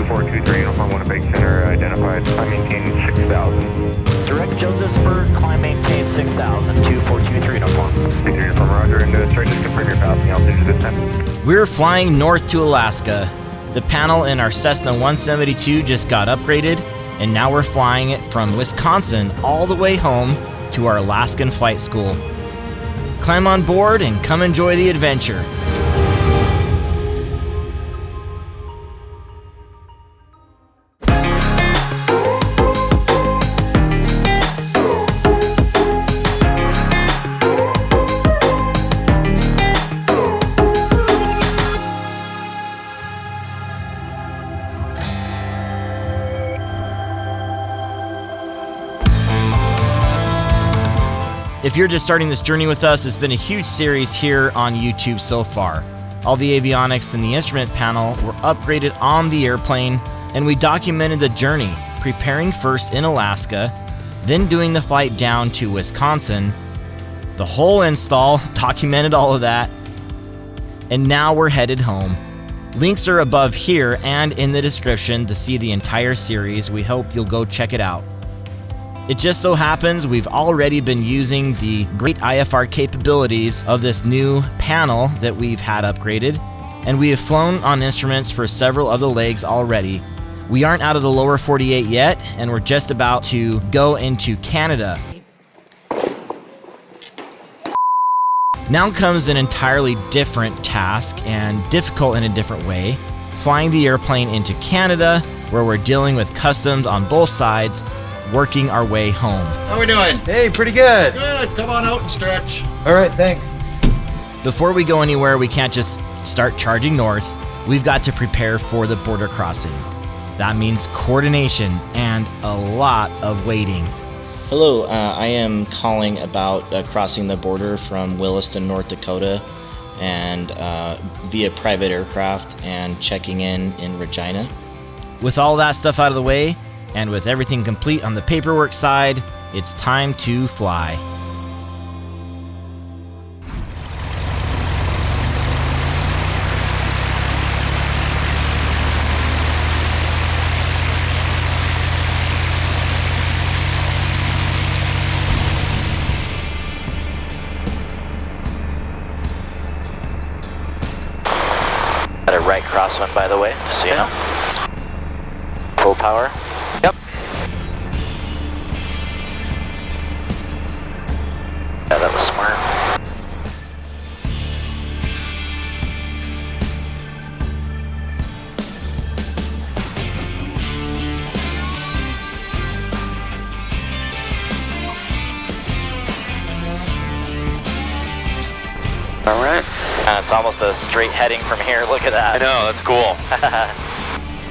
2423 Uniform Winnipeg Center, identified, climb maintain 6000. Direct Josephsburg, climb maintain 6000, 2423 Uniform. 23 Uniform, roger, and sir, just confirm your passing altitude this time. We're flying north to Alaska. The panel in our Cessna 172 just got upgraded, and now we're flying it from Wisconsin all the way home to our Alaskan flight school. Climb on board and come enjoy the adventure. If you're just starting this journey with us, it's been a huge series here on YouTube so far. All the avionics and the instrument panel were upgraded on the airplane, and we documented the journey, preparing first in Alaska, then doing the flight down to Wisconsin, the whole install, documented all of that, and now we're headed home. Links are above here and in the description to see the entire series. We hope you'll go check it out. It just so happens we've already been using the great IFR capabilities of this new panel that we've had upgraded, and we have flown on instruments for several of the legs already. We aren't out of the lower 48 yet, and we're just about to go into Canada. Now comes an entirely different task and difficult in a different way, flying the airplane into Canada, where we're dealing with customs on both sides, working our way home. How we doing? Hey, pretty good. Good. Come on out and stretch. All right, thanks. Before we go anywhere, we can't just start charging north. We've got to prepare for the border crossing. That means coordination and a lot of waiting. Hello, I am calling about crossing the border from Williston, North Dakota, and via private aircraft and checking in Regina. With all that stuff out of the way, and with everything complete on the paperwork side, it's time to fly. Got a right crosswind, by the way, just so you know. Full power. Yep. Yeah, that was smart. All right. And it's almost a straight heading from here. Look at that. I know, that's cool.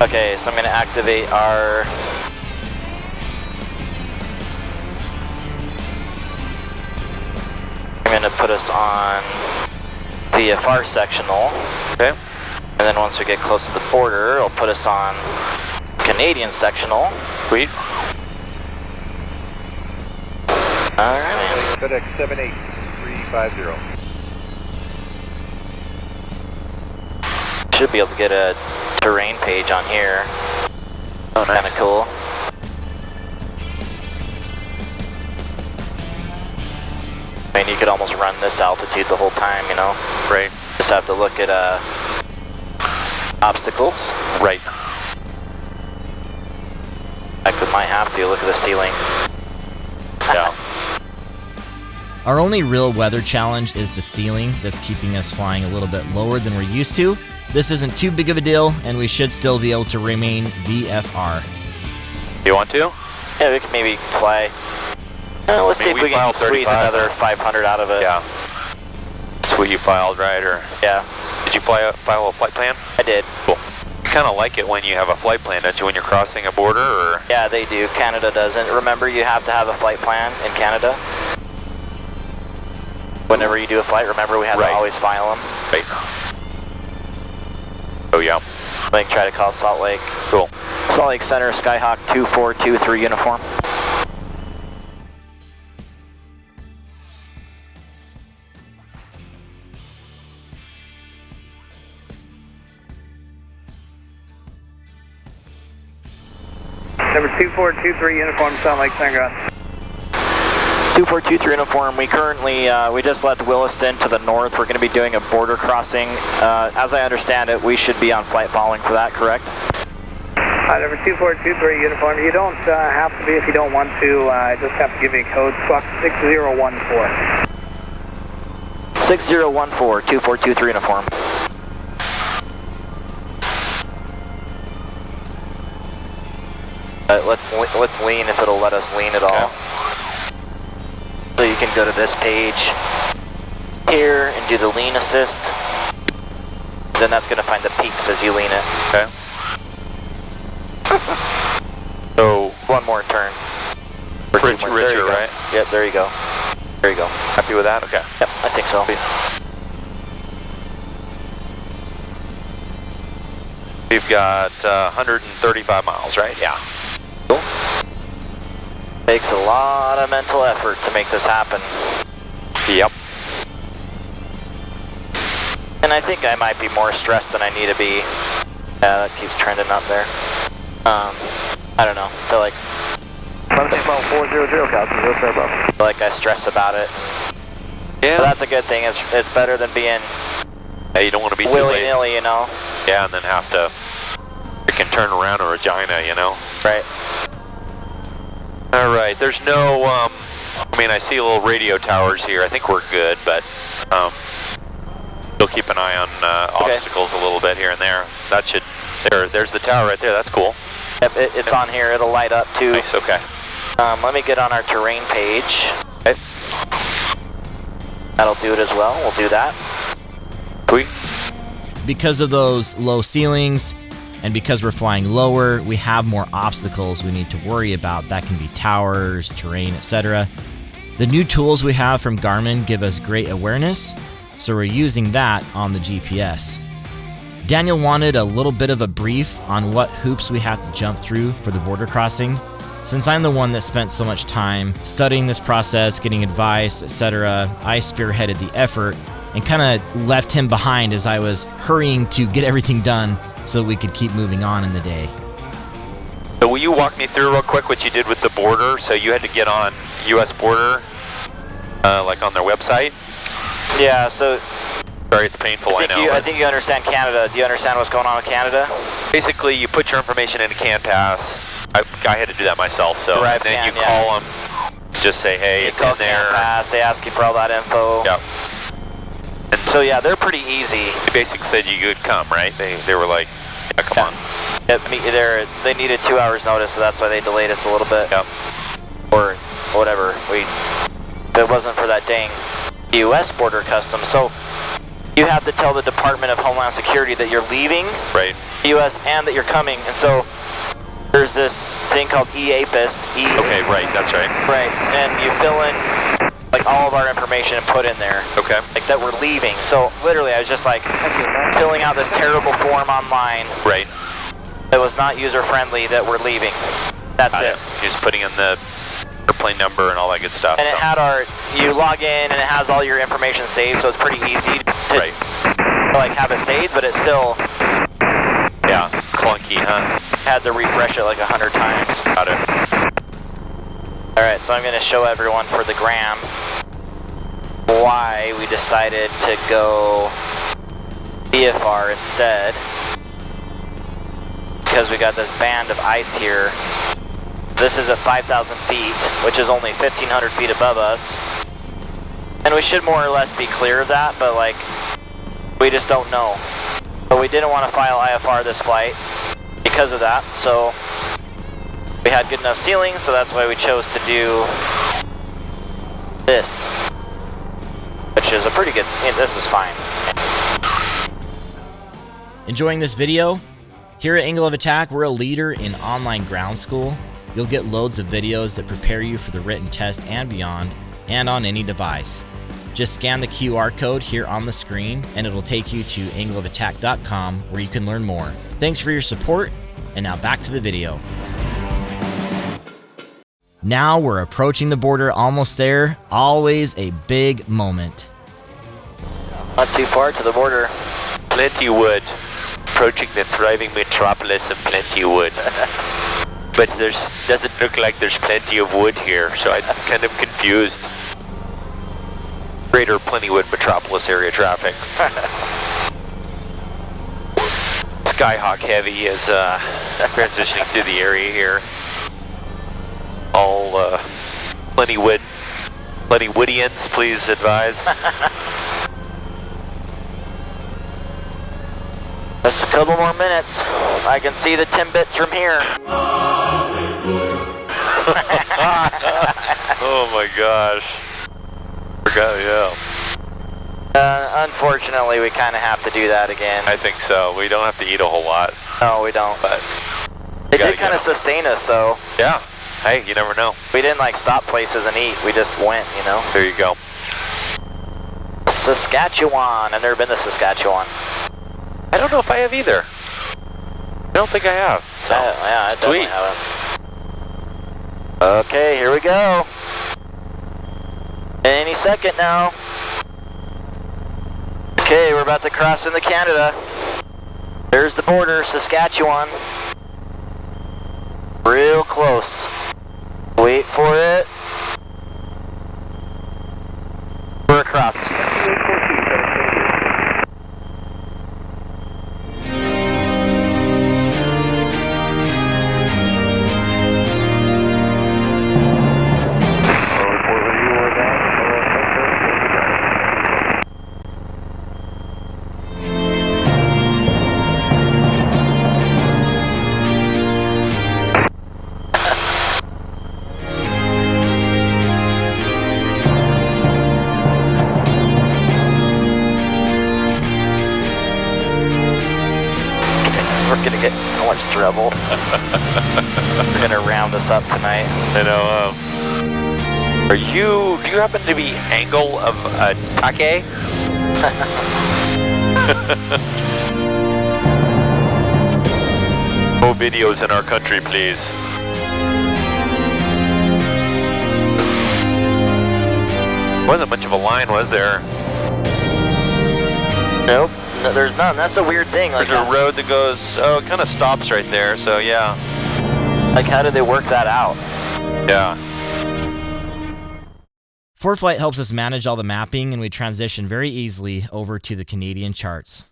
Okay, so I'm going to activate our I'm going to put us on the ForeFlight Sectional. Okay. And then once we get close to the border, it'll put us on Canadian Sectional. Sweet. Alright. FedEx 78350. Should be able to get a terrain page on here. Oh, nice. Kind of cool. I mean, you could almost run this altitude the whole time, you know? Right. Just have to look at obstacles. Right. In fact, we might have to look at the ceiling. Yeah. Our only real weather challenge is the ceiling that's keeping us flying a little bit lower than we're used to. This isn't too big of a deal, and we should still be able to remain VFR. You want to? Yeah, we could maybe fly. Let's see if we can squeeze another 500 out of it. Yeah. That's what you filed, right? Or Yeah, did you file a flight plan? I did. Cool. You kind of like it when you have a flight plan, don't you, when you're crossing a border, or? Yeah, they do. Canada doesn't. Remember, you have to have a flight plan in Canada. Whenever you do a flight, remember we have to always file them. Right. Oh, yeah. I think try to call Salt Lake. Cool. Salt Lake Center, Skyhawk 2423 uniform. Number 2423 uniform, Sound Lake Sangre. 2423 uniform, we currently, we just left Williston to the north. We're going to be doing a border crossing. As I understand it, we should be on flight following for that, correct? Number 2423 uniform, you don't have to be if you don't want to. I just have to give you a code, squawk 6014. 6014, 2423 uniform. Let's lean if it'll let us lean at all. So you can go to this page here and do the lean assist. Then that's going to find the peaks as you lean it. Okay. So one more turn. Richer, right? Yep, there you go. There you go. Happy with that? Okay. Yep, I think so. We've got 135 miles, right? Yeah. Cool. Takes a lot of mental effort to make this happen. Yep. And I think I might be more stressed than I need to be. Yeah, that keeps trending up there. I don't know. I feel like 400, Captain, I feel like I stress about it. Yeah. But that's a good thing. It's better than being Hey, you don't want to be too willy-nilly, late. you know? Yeah, and then have to freaking turn around a Regina, you know? Right. All right, there's no, I mean, I see little radio towers here. I think we're good, but still keep an eye on obstacles a little bit here and there. That should, there's the tower right there. That's cool. Yep, it's on here. It'll light up too. Nice, okay. Let me get on our terrain page. Okay. That'll do it as well. We'll do that. Sweet. Because of those low ceilings and because we're flying lower, we have more obstacles we need to worry about. That can be towers, terrain, etc. The new tools we have from Garmin give us great awareness, so we're using that on the GPS. Daniel wanted a little bit of a brief on what hoops we have to jump through for the border crossing. Since I'm the one that spent so much time studying this process, getting advice, etc., I spearheaded the effort and kind of left him behind as I was hurrying to get everything done so we could keep moving on in the day. So will you walk me through real quick what you did with the border? So you had to get on U.S. border, like on their website? Yeah, so Sorry, it's painful, I know. I think you understand Canada. Do you understand what's going on with Canada? Basically, you put your information into CAN-PASS. I had to do that myself, so Right, and then CAN, you call them, just say, hey, it's in there. CAN-PASS, they ask you for all that info. Yep. And So yeah, they're pretty easy. they basically said you could come, right? They were like, yeah, come on. Yep, they needed 2 hours notice, so that's why they delayed us a little bit. Yep. Or whatever. If it wasn't for that dang U.S. border customs. So you have to tell the Department of Homeland Security that you're leaving Right. the U.S. and that you're coming. And so there's this thing called EAPIS. Okay, right, that's right. Right, and you fill in like all of our information and put in there. Okay. Like that we're leaving. So literally I was just like filling out this terrible form online Right. that was not user friendly that we're leaving. That's it. Just putting in the airplane number and all that good stuff. And it had you log in and it has all your information saved, so it's pretty easy to Right. like have it saved, but it's still Yeah, clunky, huh? had to refresh it like 100 times. Got it. Alright, so I'm going to show everyone for the gram why we decided to go VFR instead. Because we got this band of ice here. This is at 5,000 feet, which is only 1,500 feet above us. And we should more or less be clear of that, but like, we just don't know. But we didn't want to file IFR this flight because of that, so we had good enough ceilings, so that's why we chose to do this. Which is a pretty good, this is fine. Enjoying this video? Here at Angle of Attack, we're a leader in online ground school. You'll get loads of videos that prepare you for the written test and beyond, and on any device. Just scan the QR code here on the screen, and it'll take you to angleofattack.com where you can learn more. Thanks for your support, and now back to the video. Now we're approaching the border, almost there. Always a big moment. Not too far to the border. Plenty wood. Approaching the thriving metropolis of plenty wood. but there's doesn't look like there's plenty of wood here, so I'm kind of confused. Greater Plentywood metropolis area traffic. Skyhawk Heavy is transitioning through the area here. All Plentywoodians, please advise. Just a couple more minutes. I can see the Timbits from here. Oh my gosh. Forgot, yeah. Unfortunately, we kind of have to do that again. I think so. We don't have to eat a whole lot. No, we don't. But it did kind of sustain us, though. Yeah. Hey, you never know. We didn't like stop places and eat. We just went, you know. There you go. Saskatchewan. I've never been to Saskatchewan. I don't know if I have either. I don't think I have. So, yeah, I definitely sweet. haven't. Okay, here we go. Any second now. Okay, we're about to cross into Canada. There's the border, Saskatchewan. Real close. Wait for it. We're across. We're gonna get in so much trouble. They're gonna round us up tonight. I know. Do you happen to be angle of Take? No videos in our country, please. Wasn't much of a line, was there? Nope, no, there's none. That's a weird thing. Like, There's a road that goes, oh, it kind of stops right there, so yeah. like, how did they work that out? Yeah. ForeFlight helps us manage all the mapping, and we transition very easily over to the Canadian charts.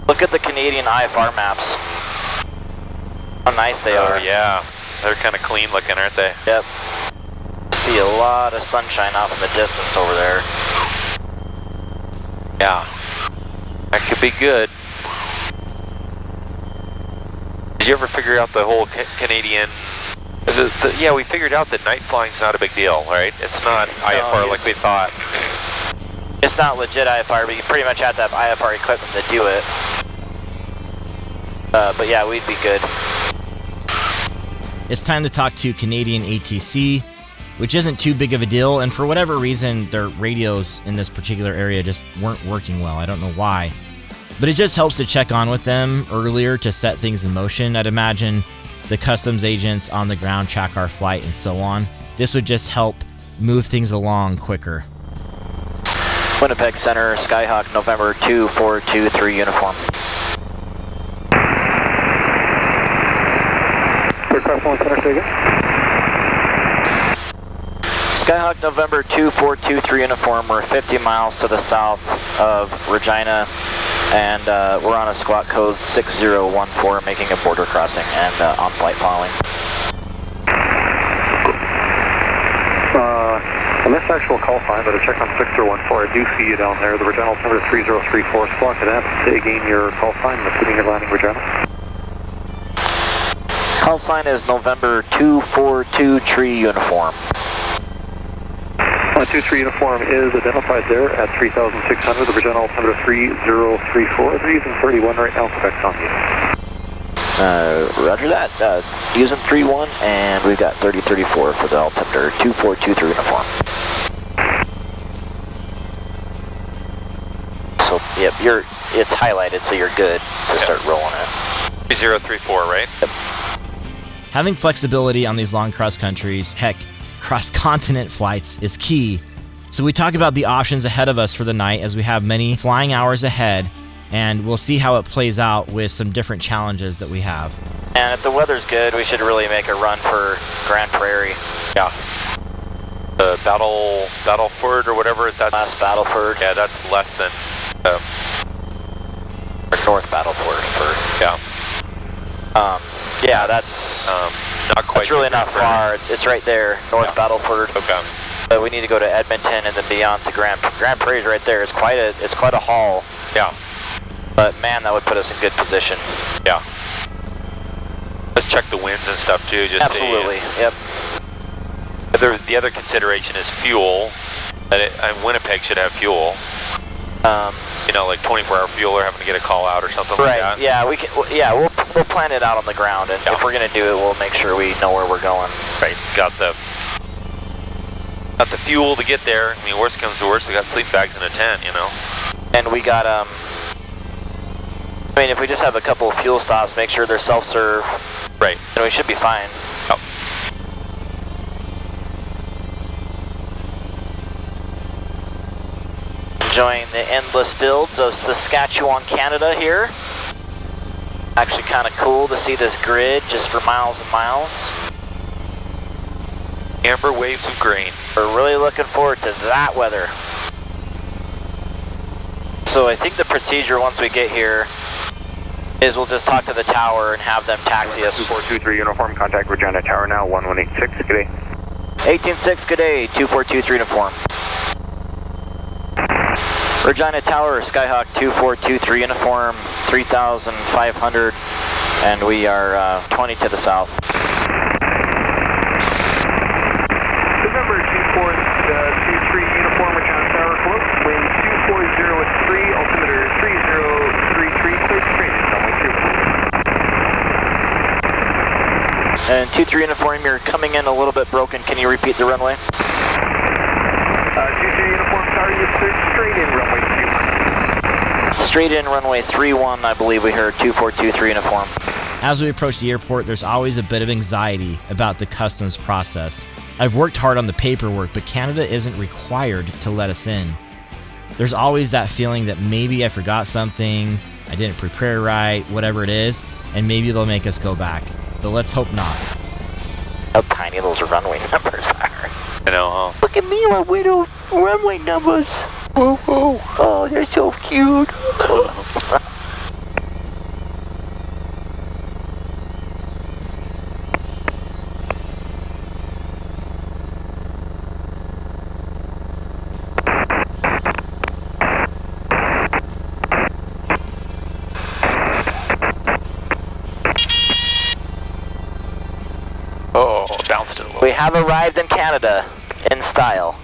Look at the Canadian IFR maps. How nice they are. Oh, yeah. They're kind of clean looking, aren't they? Yep. See a lot of sunshine off in the distance over there. Yeah. That could be good. Did you ever figure out the whole Canadian... yeah, we figured out that night flying's not a big deal, right? It's not IFR like we thought. It's not legit IFR, but you pretty much have to have IFR equipment to do it. But yeah, we'd be good. It's time to talk to Canadian ATC, which isn't too big of a deal, and for whatever reason, their radios in this particular area just weren't working well. I don't know why. But it just helps to check on with them earlier to set things in motion. I'd imagine the customs agents on the ground track our flight and so on. This would just help move things along quicker. Winnipeg Center, Skyhawk, November 2423 uniform. Skyhawk, November 2423 uniform. We're 50 miles to the south of Regina, and we're on a squawk code 6014, making a border crossing and on flight following. I missed actual call sign, but I checked on 6014. I do see you down there. The Regina number 3034. Squawk it up to gain your call sign, including your landing Regina. Call sign is November 242 uniform. 23 uniform is identified there at 3600. The Regina number 3034. They're using 31 right now. Quebec's on you. Roger that. Using 31, and we've got 3034 for the altimeter 2423 uniform. So, yep, it's highlighted, so you're good to start rolling it. 3034, right? Yep. Having flexibility on these long cross countries, heck, cross-continent flights is key. So we talk about the options ahead of us for the night as we have many flying hours ahead, and we'll see how it plays out with some different challenges that we have. And if the weather's good, we should really make a run for Grand Prairie. Yeah. The Battleford or whatever is that? Last Battleford. Yeah, that's less than. Or North Battleford. Yeah. Yeah, that's not quite. It's really not far. It's right there, North Battleford. Okay. But we need to go to Edmonton and then beyond to Grand Prairie's right there. It's quite a haul. Yeah. But man, that would put us in good position. Yeah. Let's check the winds and stuff too. Just absolutely. Yep. The other consideration is fuel. And Winnipeg should have fuel. You know, like 24-hour fuel, or having to get a call out or something like that. Right. Yeah, we can. Yeah, we'll plan it out on the ground, and if we're gonna do it, we'll make sure we know where we're going. Right. Got the fuel to get there. I mean, worst comes to worst, we got sleep bags in a tent, you know. And we got I mean, if we just have a couple of fuel stops, make sure they're self-serve. Right. And we should be fine. Yep. Enjoying the endless fields of Saskatchewan, Canada here. Actually kind of cool to see this grid just for miles and miles. Amber waves of grain. We're really looking forward to that weather. So I think the procedure once we get here is we'll just talk to the tower and have them taxi us. 2423 uniform, contact Regina Tower now, 1186, good day. 186, good day, 2423 uniform. Regina Tower, Skyhawk 2423 uniform, 3,500, and we are 20 to the south. November 2423 uniform, Regina Tower, close, wind 240 at 3, altimeter 3033, clear straight, runway 31. And 23 uniform, you're coming in a little bit broken, can you repeat the runway? 23 uniform, tower, you cleared straight in, runway 31. Straight in, runway 31, I believe we heard 2423 uniform. As we approach the airport, there's always a bit of anxiety about the customs process. I've worked hard on the paperwork, but Canada isn't required to let us in. There's always that feeling that maybe I forgot something, I didn't prepare right, whatever it is, and maybe they'll make us go back. But let's hope not. How tiny those runway numbers are. I know, huh? Look at me, my widow runway numbers. Whoa, whoa. Oh, they're so cute. Oh, bounced it a little. We have arrived in Canada in style.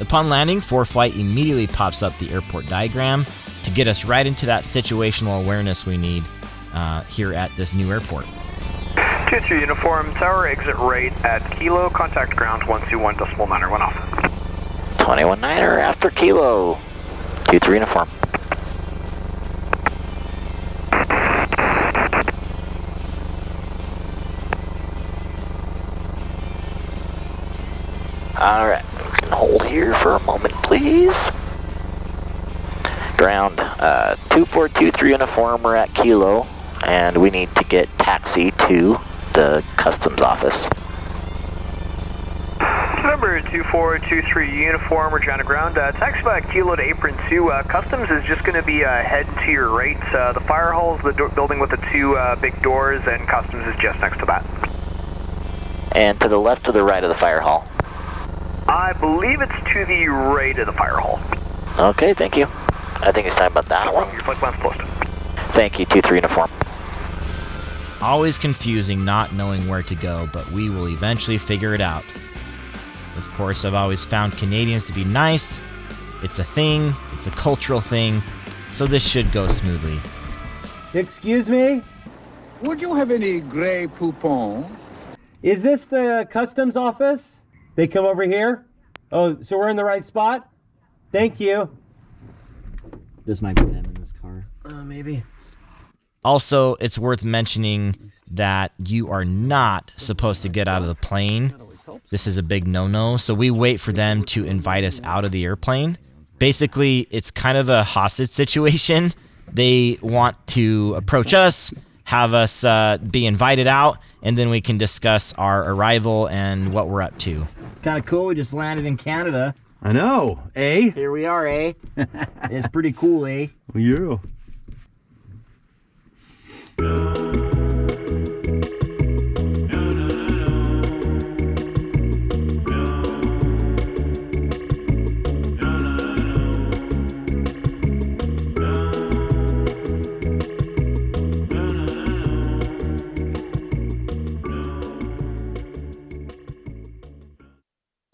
Upon landing, ForeFlight immediately pops up the airport diagram to get us right into that situational awareness we need here at this new airport. 23 uniform, tower, exit right at Kilo, contact ground 121.91 off. 21-9er after Kilo. 23 uniform. Alright, we can hold here for a moment, please. Ground, 2423 uniform, we're at Kilo, and we need to get taxi to the customs office. November 2423 uniform, Regina ground, taxi by Kilo to apron 2. Customs is just going to be heading to your right. The fire hall is the building with the 2 big doors, and customs is just next to that. And to the left or the right of the fire hall? I believe it's to the right of the fire hall. Okay, thank you. I think it's time about that one. Your flight plan's posted. Thank you, 23 uniform. Always confusing not knowing where to go, but we will eventually figure it out. Of course, I've always found Canadians to be nice. It's a thing, it's a cultural thing, so this should go smoothly. Excuse me? Would you have any Grey Poupon? Is this the customs office? They come over here? Oh, so we're in the right spot? Thank you. This might be them in this car. Maybe. Also, it's worth mentioning that you are not supposed to get out of the plane. This is a big no-no, so we wait for them to invite us out of the airplane. Basically, it's kind of a hostage situation. They want to approach us, have us be invited out, and then we can discuss our arrival and what we're up to. Kind of cool. We just landed in Canada. I know, eh? Here we are, eh? It's pretty cool, eh? Yeah.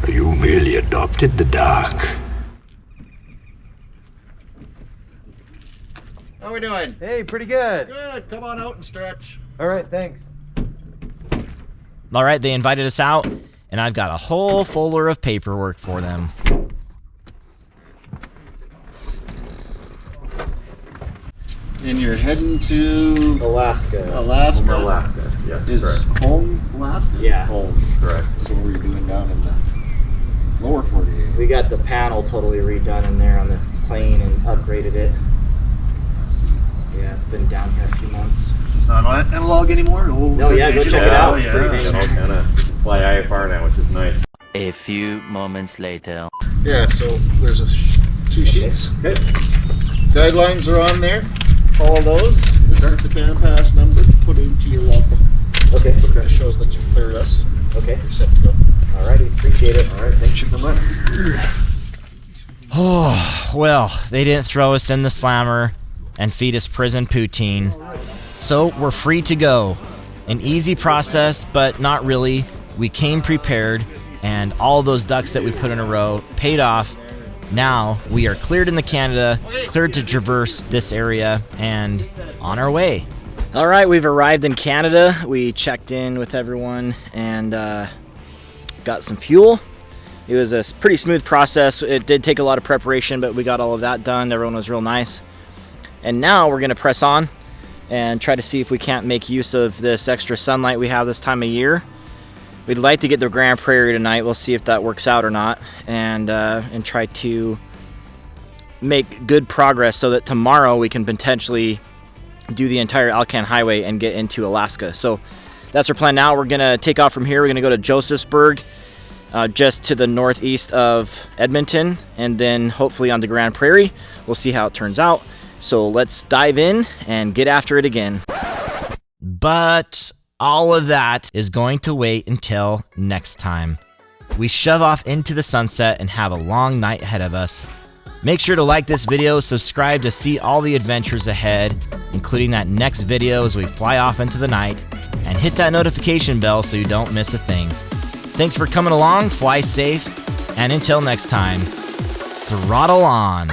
You merely adopted the dark. How we doing? Hey, pretty good. Good. Come on out and stretch. All right, thanks. All right, they invited us out, and I've got a whole folder of paperwork for them. And you're heading to Alaska. Alaska. Alaska, yes, Is home Alaska? Yeah. Home, correct. So what are you doing down in the lower 48? We got the panel totally redone in there on the plane and upgraded it. Let's see. Yeah, it's been down here a few months. It's not analog anymore? No, yeah, go check it out. It's pretty nice. Kind of fly IFR now, which is nice. A few moments later. Yeah, so there's two sheets. Good. Guidelines are on there. Follow those. This is the CAM pass number. Put it into your logbook. Okay. It shows that you've cleared us. Okay. You're set to go. Alrighty, appreciate it. All right, thanks for coming. Oh, well, they didn't throw us in the slammer and feed us prison poutine. So we're free to go. An easy process, but not really. We came prepared, and all those ducks that we put in a row paid off. Now we are cleared in the Canada, cleared to traverse this area, and on our way. All right, we've arrived in Canada. We checked in with everyone and got some fuel. It was a pretty smooth process. It did take a lot of preparation, but we got all of that done. Everyone was real nice. And now we're gonna press on and try to see if we can't make use of this extra sunlight we have this time of year. We'd like to get to Grand Prairie tonight. We'll see if that works out or not, and try to make good progress so that tomorrow we can potentially do the entire Alcan Highway and get into Alaska. So that's our plan now. We're gonna take off from here. We're gonna go to Josephsburg, just to the northeast of Edmonton, and then hopefully on to Grand Prairie. We'll see how it turns out. So let's dive in and get after it again. But all of that is going to wait until next time. We shove off into the sunset and have a long night ahead of us. Make sure to like this video, subscribe to see all the adventures ahead, including that next video as we fly off into the night, and hit that notification bell so you don't miss a thing. Thanks for coming along, fly safe, and until next time, throttle on.